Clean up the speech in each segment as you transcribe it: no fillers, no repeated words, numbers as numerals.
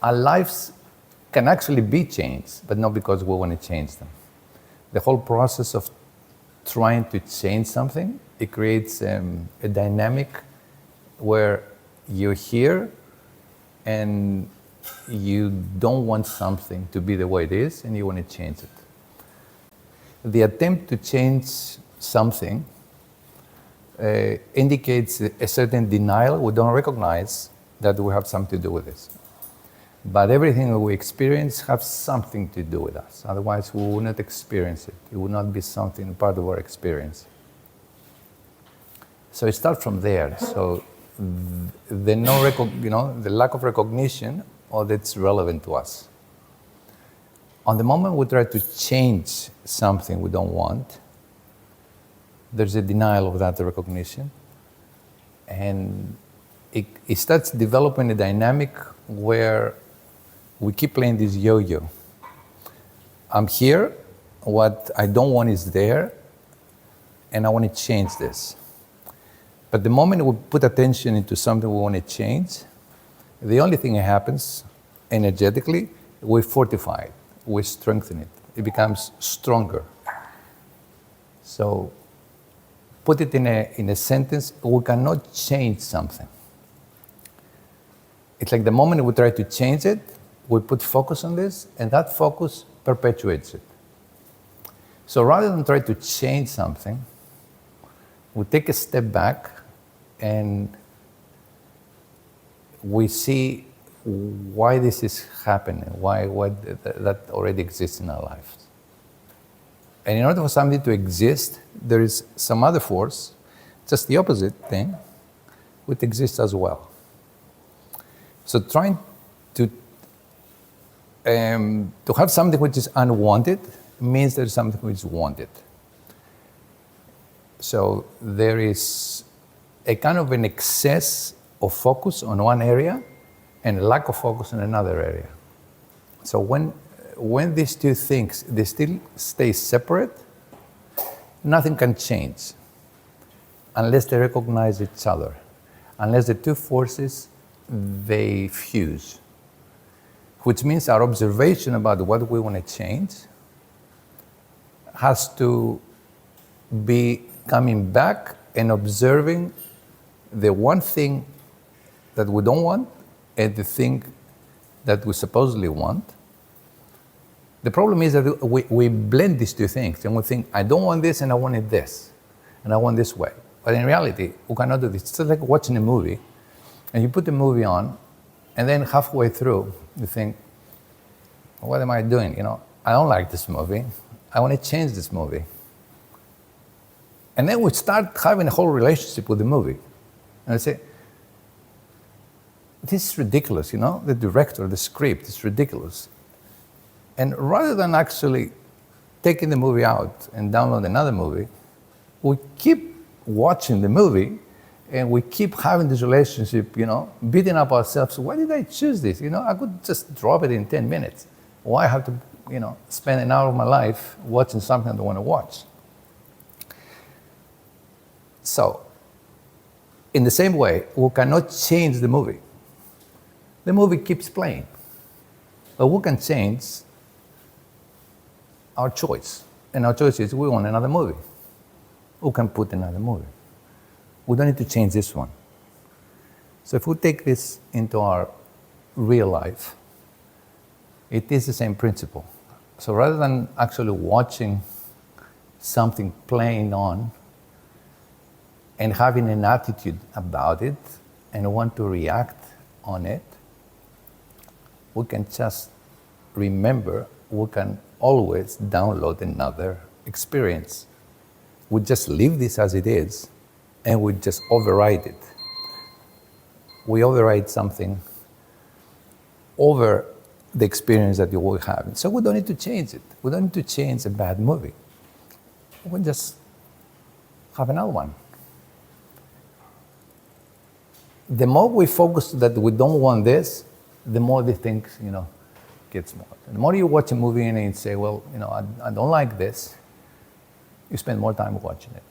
Our lives can actually be changed, but not because we want to change them. The whole process of trying to change something, it creates a dynamic where you're here and you don't want something to be the way it is and you want to change it. The attempt to change something indicates a certain denial. We don't recognize that we have something to do with this. But everything that we experience has something to do with us. Otherwise, we would not experience it. It would not be something part of our experience. So it starts from there. So the lack of recognition of that's relevant to us. On the moment we try to change something we don't want, there's a denial of that recognition, and it starts developing a dynamic where we keep playing this yo-yo. I'm here, what I don't want is there, and I want to change this. But the moment we put attention into something we want to change, the only thing that happens energetically, we fortify it, we strengthen it. It becomes stronger. So put it in a sentence, we cannot change something. It's like the moment we try to change it, we put focus on this, and that focus perpetuates it. So rather than try to change something, we take a step back and we see why this is happening, why that already exists in our lives. And in order for something to exist, there is some other force, just the opposite thing, which exists as well. So trying to have something which is unwanted means there's something which is wanted. So there is a kind of an excess of focus on one area and a lack of focus on another area. So when these two things, they still stay separate, nothing can change unless they recognize each other, unless the two forces, they fuse, which means our observation about what we want to change has to be coming back and observing the one thing that we don't want and the thing that we supposedly want. The problem is that we blend these two things and we think, I don't want this and I want it this, and I want this way. But in reality, we cannot do this. It's like watching a movie, and you put the movie on, and then halfway through, you think, what am I doing? I don't like this movie. I want to change this movie. And then we start having a whole relationship with the movie. And I say, this is ridiculous, the director, the script is ridiculous. And rather than actually taking the movie out and download another movie, we keep watching the movie and we keep having this relationship, beating up ourselves. Why did I choose this? I could just drop it in 10 minutes. Why have to, spend an hour of my life watching something I don't want to watch? So, in the same way, we cannot change the movie. The movie keeps playing. But we can change our choice. And our choice is we want another movie. We can put another movie. We don't need to change this one. So if we take this into our real life, it is the same principle. So rather than actually watching something playing on and having an attitude about it and want to react on it, we can just remember we can always download another experience. We just leave this as it is and we just override it. We override something over the experience that you will have. So we don't need to change it. We don't need to change a bad movie. We just have another one. The more we focus that we don't want this, the more the things, gets more. The more you watch a movie and you say, well, I don't like this, you spend more time watching it.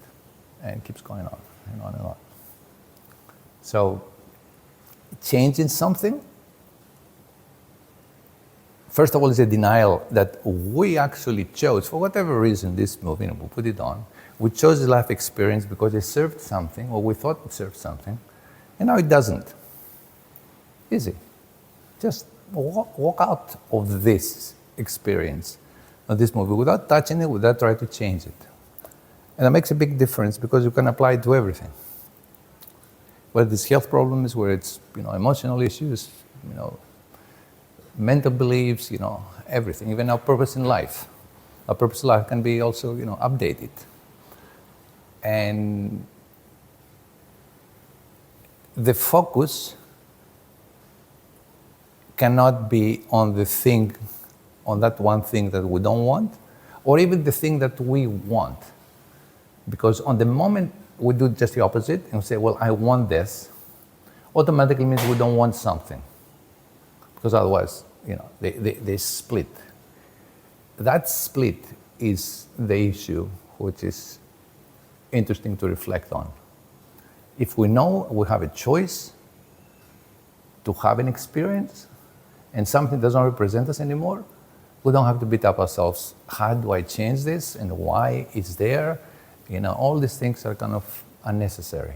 And it keeps going on and on and on. So changing something First of all, it's a denial that we actually chose, for whatever reason, this movie, we put it on. We chose the life experience because it served something, or we thought it served something, and now it doesn't. Easy. Just walk out of this experience, of this movie, without touching it, without trying to change it. And that makes a big difference because you can apply it to everything. Whether it's health problems, whether it's emotional issues, mental beliefs, everything, even our purpose in life. Our purpose in life can be also, updated. And the focus cannot be on the thing, on that one thing that we don't want, or even the thing that we want. Because on the moment we do just the opposite and say, well, I want this, automatically means we don't want something. Because otherwise, they split. That split is the issue which is interesting to reflect on. If we know we have a choice to have an experience and something doesn't represent us anymore, we don't have to beat up ourselves. How do I change this and why it's there? All these things are kind of unnecessary.